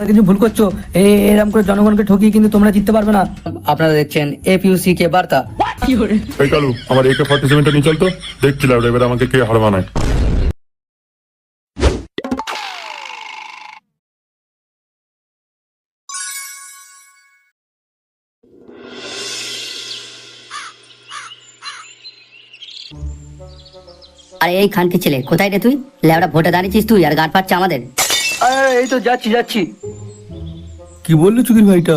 কিছু ভুল করছো। এরকম করে জনগণকে ঠকিয়ে কিন্তু তোমরা জিততে পারবে না। আপনারা দেখছেন এপিউসি কে বার্তা। এই কালু আমার AK-47টা নিয়ে চল তো, দেখছিলাম এবার আমাকে কে হার মানায়। আরে এই খানকি ছেলে, কোথায় রে তুই? লেবড়া ভোটে দাঁড়িয়েছিস তুই আর গাঁট পাচ্ছে আমাদের। আরে এই তো যাচ্ছি। কি বললো চুদির ভাইটা?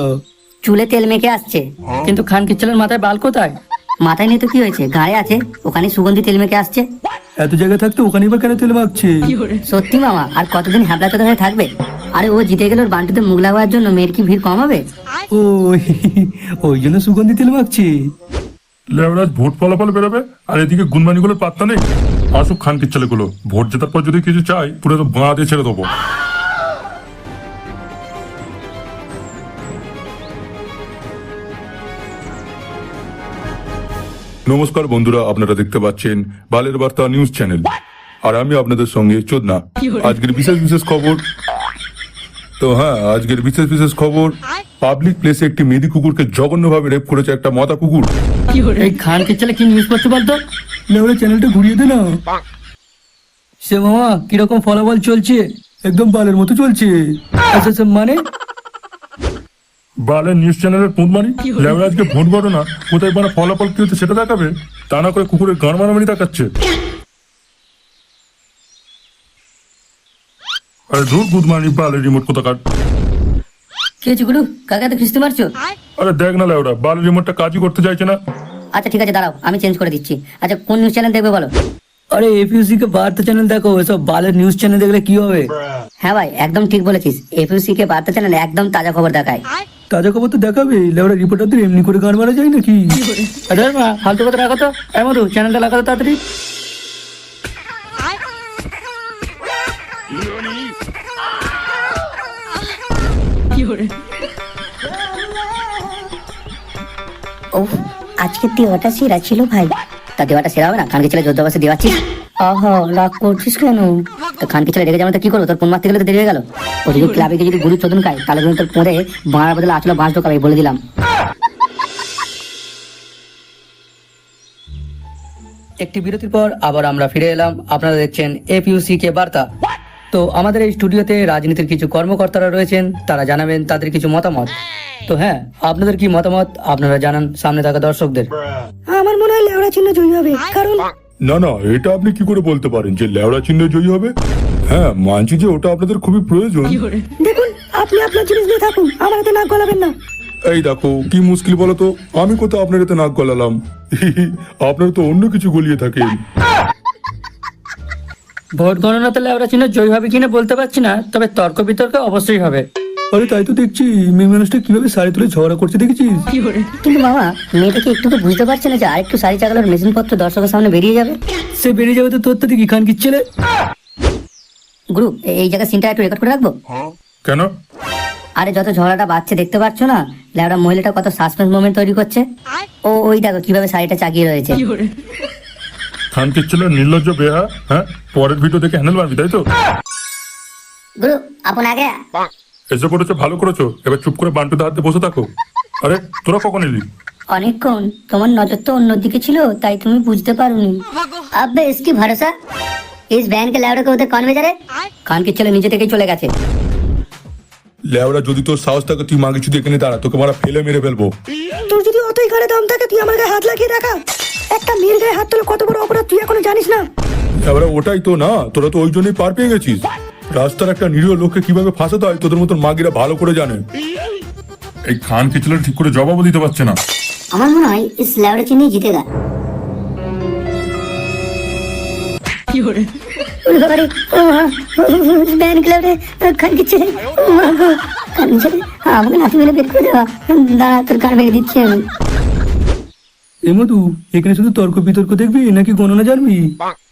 চুলে তেল মেখে আসছে। কিন্তু খানকির ছেলের মাথায় বাল কোথায়? মাথায় নিয়ে তো কি হয়েছে, গায়ে আছে, ওখানে সুগন্ধি তেল মেখে আসছে। এত জায়গা থাকতে ওখানে বা কেন তেল মাখছে? সত্যি মামা, আর কতদিন হ্যাবলাতে হয়ে থাকবে? আরে ও জিতে গেল, ওর বান্টুতে মুখ লাগাবার জন্য মেয়ের কি ভিড় কম হবে? ও ওই জন্য সুগন্ধি তেল মাখছে। লেবরাজ ভোট ফলাফল বেরোবে আর এদিকে গুনমানিগুলোর পাত্তা নেই। আসুক খানকির ছেলেগুলো, ভোট জেতার পর যদি কিছু চাই পুরো তো বাঁ দিয়ে ছেড়ে দেবো। নমস্কার বন্ধুরা, আপনারা দেখতে পাচ্ছেন বালের বার্তা নিউজ চ্যানেল, আর আমি আপনাদের সঙ্গে চোদনা। আজকের বিশেষ খবর তো হ্যাঁ, আজকের বিশেষ খবর, পাবলিক প্লেসে একটি মেদি কুকুরকে জঘন্যভাবে রেপ করেছে একটা মতা কুকুর। এই খানকির ছেলে কি নিউজ করতে পারতো? লেবড়া চ্যানেলটা ঘুরিয়ে দে না। সে মামা কিরকম ফলাফল চলছে? একদম বালের মতো চলছে। আচ্ছা মানে বালের নিউজ চ্যানেলের পুনমানি লেবরাজকে ভোট করো না, কোথায় মানে ফলাফল কি হচ্ছে সেটা দেখাবে, তা না করে কুকুরের গান মারামারি দেখাচ্ছে। আরে দূর গুদমানি বালের রিমোট কোথা কাট। কি হয়েছে গুরু, কাকা তো খিস্তি মারছো? আরে দেখ না লেবরা, বালের রিমোটটা কাজই করতে চাইছে না। আচ্ছা ঠিক আছে, দাঁড়াও আমি চেঞ্জ করে দিচ্ছি। আচ্ছা কোন নিউজ চ্যানেল দেখবে বলো? আরে এপিউসি কে বার্তা চ্যানেল দেখো, এসব বালের নিউজ চ্যানেল দেখলে কি হবে? হ্যাঁ ভাই, একদম ঠিক বলেছিস। এপিউসি কে বার্তা চ্যানেল একদম তাজা খবর দেখায়। তাজা খবর তো দেখাবে, লেবড়া রিপোর্টারদের এমনি করে গান মারা যায় নাকি? আরে মা ফালতু কথা রাখো তো, এমন চ্যানেলটা লাগাতো তাড়াতাড়ি। ও আজকে দেওয়াটা সেরা ছিল ভাই। তা দেওয়াটা সেরা হবে না? খানকি ছেলে যোদ্ধাবাসে দেওয়াচ্ছিস। আহা রাগ করছিস কেন? তো খানকি ছেলে রেগে যাবে তো কি করবো? তোর ফোন মারতে গেলে তো দেরি হয়ে গেল। ও যদি ক্লাবে গিয়ে যদি গুরু চোদন খায় তাহলে কিন্তু তোর পরে বাঁড়ার বদলে আসলে বাঁশ ঢোকাবে, বলে দিলাম। একটি বিরতির পর আবার আমরা ফিরে এলাম। আপনারা দেখছেন এপিউসি কে বার্তা। তো আমাদের এই স্টুডিওতে রাজনীতির কিছু কর্মকর্তারা রয়েছেন, তারা জানাবেন তাদের কিছু মতামত। তো হ্যাঁ, আপনাদের কি মতামত আপনারা জানান সামনে থাকা দর্শকদের। আমার মনে হয় লেওড়া চিহ্ন জয়ী হবে, কারণ না এটা আপনি কি করে বলতে পারেন যে লেবরা চিহ্ন জয়ী হবে? হ্যাঁ মানছি যে ওটা আপনাদের খুবই প্রয়োজন। দেখুন আপনি আপনার জিনিস নিয়ে থাকুন, আমার হাতে নাক গলাবেন না। এই দেখো কি মুশকিল বলো তো, আমি কোথাও আপনার এতে নাক গলালাম? আপনারা তো অন্য কিছু গলিয়ে থাকেন। ভোট গণনাতে লেবরা চিহ্ন জয়ী হবে কিনা বলতে পারছি না, তবে তর্ক বিতর্ক অবশ্যই হবে। আরে তাই তো দেখছি, মেয়ে মানুষটা কিভাবে শাড়ি তুলে ঝগড়া করছে দেখেছিস? কিন্তু বাবা, মেয়েটাকে একটু তো বুঝতে পারছে না যে আরেকটু শাড়ি চাকানোর মেশিন পত্র দর্শকের সামনে বেরিয়ে যাবে। সে বেরিয়ে যাবে তো তোর তো দেখি খানকির ছেলে। গুরু এই জায়গায় সিনটা একটু রেকর্ড করে রাখবো। কেন? আরে যত ঝগড়াটা বাচ্চা দেখতে পাচ্ছ না, লেবড়া মহিলাটা কত সাসপেন্স মোমেন্ট তৈরি করছে। ওই দেখো কিভাবে শাড়িটা চাকিয়ে রয়েছে। খানকির ছেলে নির্লজ্জ বেহা। হ্যাঁ, পরের ভিডিও দেখে হ্যান্ডেল মারবি তাই তো? গুরু আপন আগে। এসে করেছো ভালো করেছো, এবার চুপ করে বান্টুতে হাতে বসে থাকো। আরে তোরা কখন এলি? অনেকক্ষণ, তোমার নজর তো অন্যদিকে ছিল তাই তুমি বুঝতে পারোনি। আব্বে ইসকি ভরসা, ইস ভ্যান কে লেবড়া কে ওদের কौन भेजा रे? খানকির ছেলে নিজে থেকেই চলে গেছে। লেবরা যদি তোর সাহস থাকে তুই মা কিছু দেখে নি, দাঁড়া তোকে মারা ফেলে মেরে ফেলবো। তোর যদি অতই ঘরে দম থাকে তুই আমার গায়ে হাত লাগিয়ে দেখা। একটা মেয়ের গায়ে হাত তোলা কত বড় অপরাধ তুই এখনো জানিস না? লেবরা ওটাই তো না, তোরা তো ওই জন্যই পার পেয়ে গেছিস। রাস্তার একটা নিরীহ লোককে কিভাবে ফাঁসাতে হয় তোদের মতন মাগিরা ভালো করে জানে। এই খানকির ছেলে ঠিক করে জবাবও দিতে পারছে না। আমার মনে হয় ইস লেবড়া চিনি জিতেগা। আমাকে নাতি মেলে বের করে দেওয়া, দাঁড়া তোর কান ভেঙে দিচ্ছি আমি। এ মধু, এখানে শুধু তর্ক বিতর্ক দেখবি নাকি গণনা জানবি?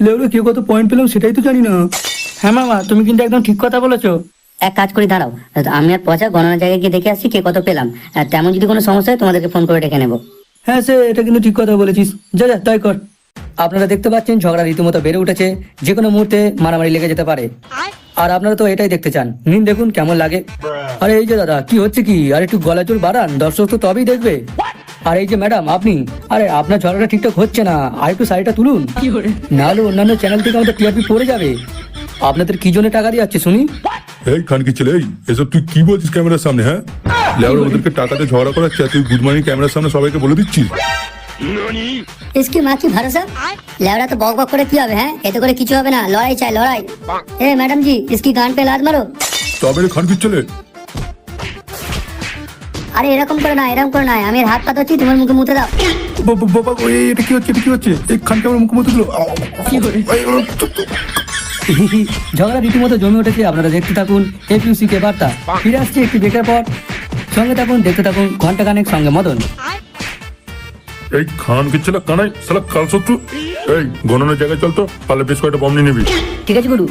লেবরা কে কত পয়েন্ট পেলাম সেটাই তো জানি না। হ্যাঁ মামা, তুমি কিন্তু একদম ঠিক কথা বলেছো। এক কাজ করি, দাঁড়াও আমি আর পচা গণনা জায়গায় গিয়ে দেখে আসছি কে কত পেলাম। আর তেমন যদি কোনো সমস্যা হয় তোমাদেরকে ফোন করে ডেকে নেবো। হ্যাঁ এটা কিন্তু ঠিক কথা বলেছিস, যা তাই কর। আপনারা দেখতে পাচ্ছেন ঝগড়া রীতিমতো বেড়ে উঠেছে, যে কোনো মুহূর্তে মারামারি লেগে যেতে পারে। আর আপনারা তো এটাই দেখতে চান, নিন দেখুন কেমন লাগে। আরে এই যে দাদা, কি হচ্ছে কি? আর একটু গলা জোর বাড়ান, দর্শক তো তবেই দেখবে। আর এই যে ম্যাডাম আপনি, আরে আপনার ঝগড়াটা ঠিকঠাক হচ্ছে না, আর একটু শাড়িটা তুলুন, নাহলে অন্যান্য চ্যানেল থেকে আমাদের টিআরপি পড়ে যাবে। আপনাদের কি জন্য টাকা দিয়ে যাচ্ছে শুনি? এই খানকি ছেলে, এই এসব তুই কি বলছিস ক্যামেরার সামনে? হ্যাঁ, লেওরা ওদেরকে টাকাতে ঝগড়া করাচ্ছে, আর তুই গুড মর্নিং ক্যামেরার সামনে সবাইকে বলে দিচ্ছিস? इसकी माँ की भरोसा लेवड़ा तो बक बक করে কি হবে? হ্যাঁ, এতে করে কিছু হবে না, লড়াই চাই লড়াই। এ ম্যাডাম জি, इसकी গান पे लात मारो। তবে রে খানকি ছেলে, আরে এরকম করে না, এরকম করে না, আমি এর হাত পাতাচ্ছি, তোমার মুখে মুতে দাও। বাবা এটা কি হচ্ছে? এটা কি হচ্ছে? এই খানকি আমার মুখোমুখি দিল। ঝগড়া রীতিমতো জমে উঠেছে, আপনারা দেখতে থাকুন এপিউসি কে বার্তা। ফিরে আসছে একটি ব্রেকের পর, সঙ্গে থাকুন, দেখতে থাকুন ঘন্টাখানেক সঙ্গে মদন। এই খানকি ছেলে কানাই শালা কাল শত্রু। এই গণনের জায়গায় চল তো, পারলে বেশ কয়েকটা বম নিয়ে নিবি। ঠিক আছে গুরু।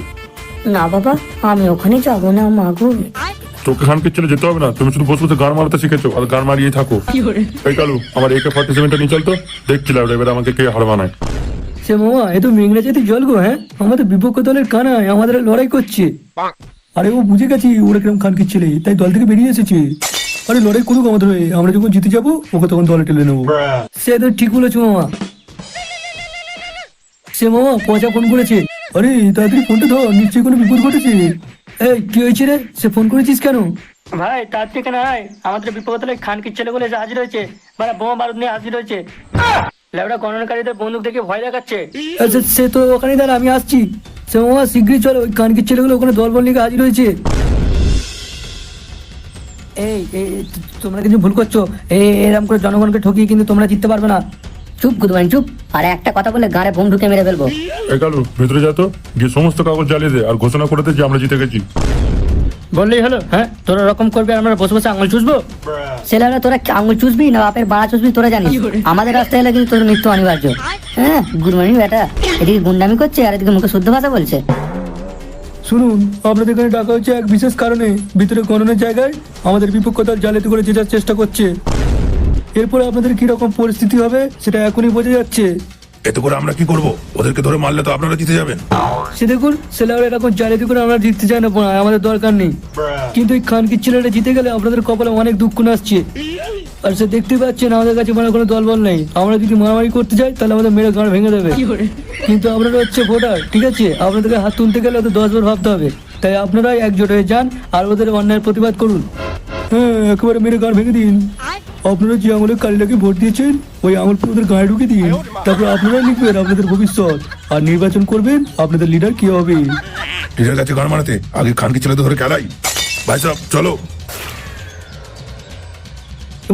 না বাবা, আমি ওখানে যাবো না মাগো। তোকে খানকি ছেলে যেতে হবে না, তুমি শুধু বসে বসে গান মারাতে শিখেছো, আর গান মারিয়ে থাকো। এই কালু, আমার AK-47টা নিয়ে চল তো, দেখছিলাম এবার আমাকে কে হার মানায়। সে মামা, এ তো মেঘনা জাতি জল গো। হ্যাঁ, আমাদের বিপক্ষ দলের কানায় আমাদের লড়াই করছে। আরে ও বুঝে গেছি ওরা কিরকম খানকি ছেলে, তাই দল থেকে বেরিয়ে এসেছে। আরে লড়াই করুক আমাদের হয়ে, আমরা যখন জিতে যাবো ওকে তখন দলে টেলে নেবো। সে তো ঠিক বলেছো মামা। সে মামা পচা ফোন করেছে। আরে তাড়াতাড়ি ফোনটা ধর, নিশ্চয়ই কোনো বিপদ ঘটেছে। এই কি হয়েছে রে? সে ফোন করেছিস কেন? ভাই তার থেকে না, আমাদের বিপক্ষ দলের খানকির ছেলেগুলো এসে হাজির হয়েছে, মানে বোমা বারুদ নিয়ে হাজির হয়েছে। লেবড়া গণনাকারীদের বন্দুক দেখে ভয় দেখাচ্ছে। সে তো ওখানে দাঁড়া, আমি আসছি। সে মামা শীঘ্রই চলো, ওই খানকির ছেলেগুলো ওখানে দলবল নিয়ে হাজির হয়েছে। এই তোমরা কিন্তু ভুল করছো, এরকম করে জনগণকে ঠকিয়ে কিন্তু তোমরা জিততে পারবে না। চুপ গুদমান চুপ। আরে একটা কথা বলে গাড়ে বোম ঢুকে মেরে ফেলবো। এই কালু, ভেতরে যা তো, গিয়ে সমস্ত কাগজ জ্বালিয়ে দে আর ঘোষণা করে দে যে আমরা জিতে গেছি। বললেই হলো? হ্যাঁ, তোরা রকম করবে, আমরা বসে বসে আঙুল চুষবো? ছেলেরা তোরা আঙুল চুষবি না বাপের বাড়া চুষবি তোরা জানিস। আমাদের রাস্তায় এলে কিন্তু তোর মৃত্যু অনিবার্য। হ্যাঁ, গুড মর্নিং বেটা। এদিকে গুন্ডামি করছে আর এদিকে মুখে শুদ্ধ ভাষা বলছে। শুনুন, আপনাদের এখানে ডাকা হচ্ছে এক বিশেষ কারণে। ভিতরে গণনের জায়গায় আমাদের বিপক্ষ দল জালিয়াতি করে জেতার চেষ্টা করছে। এরপরে আপনাদের কি রকম পরিস্থিতি হবে সেটা এখনই বোঝা যাচ্ছে। এতে করে আমরা কি করব? ওদেরকে ধরে মারলে তো আপনারা জিতে যাবেন। সে দেখুন, ছেলেরা এরকম জালিয়াতি করে আমরা জিততে চাই না, আমাদের দরকার নেই। কিন্তু এই খানকির ছেলেটা জিতে গেলে আপনাদের কপালে অনেক দুঃখ আসছে। আর সে দেখতে পাচ্ছেন আমাদের কাছে মানে কোনো দলবল নেই। আমরা যদি মারামারি করতে যাই তাহলে আমাদের মেরে গাঁড় ভেঙে দেবে। কিন্তু আপনারা হচ্ছে ভোটার, ঠিক আছে? আপনাদেরকে হাত তুলতে গেলে ওদের 10 বার ভাবতে হবে। তাই আপনারাই একজোট হয়ে যান আর ওদের অন্যায়ের প্রতিবাদ করুন। হ্যাঁ, একেবারে মেরে গাঁড় ভেঙে দিন। আপনারা যে আঙুলে কালিটাকে ভোট দিয়েছেন, ওই আঙুলটা ওদের গায়ে ঢুকে দিন। তারপর আপনারাই লিখবেন আপনাদের ভবিষ্যৎ, আর নির্বাচন করবেন আপনাদের লিডার কি হবে। লিডার কাছে গান মারাতে আগে খানকি ছেলে তো ধরে খেলাই। ভাই সাহেব চলো।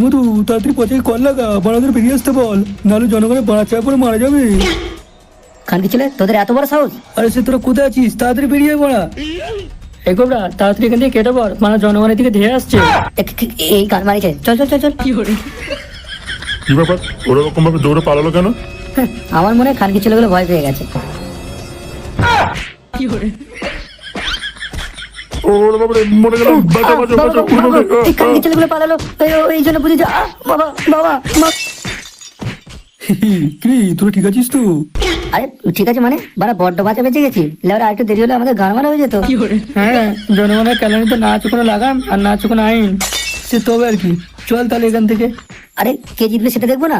মধু, তাড়াতাড়ি পচাই কল লাগা, বাড়াদের বেরিয়ে আসতে বল, নাহলে জনগণের বাড়া চায় পরে মারা যাবে। খানকি ছেলে, তোদের এত বড় সাহস? আরে সে তোরা কোথায় আছিস? তাড়াতাড়ি বেরিয়ে পড়া। এগোবরা, তাড়াতাড়ি এখান থেকে কেটে পড়, মানে জনগণের দিকে ধেয়ে আসছে। এই গান মারিছে, চল চল চল চল। কি ব্যাপার, ওরকম ভাবে দৌড়ে পালালো কেন? আমার মনে হয় খানকি ছেলেগুলো ভয় পেয়ে গেছে। ওরে বাবা রে, মরে গেলাম। বাঁচা বাঁচা বাঁচা। এই খানকি ছেলেগুলো পালালো, এই জন্য বুঝি যা। বাবা বাবা। কি তোরা ঠিক আছিস তো? আরে ঠিক আছে মানে, বাড়া বড্ড বাঁচা বেঁচে গেছি। লেওরা আরেকটু দেরি হলে আমাদের গান মারা হয়ে যেত। হ্যাঁ, জনগণের ক্যালেন্ডারে না আছে কোনো লাগাম আর না আছে কোনো আইন, সে তবে আর কি। চল তাহলে এখান থেকে। আরে কে জিতবে সেটা দেখবো না?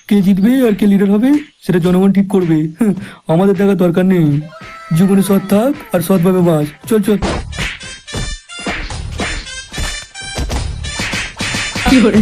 কে জিতবে আর কে লিডার হবে সেটা জনগণ ঠিক করবে। আমাদের দেখার দরকার নেই। জীবনে সৎ থাক আর সৎভাবে বাঁচ। চল চল। কি করে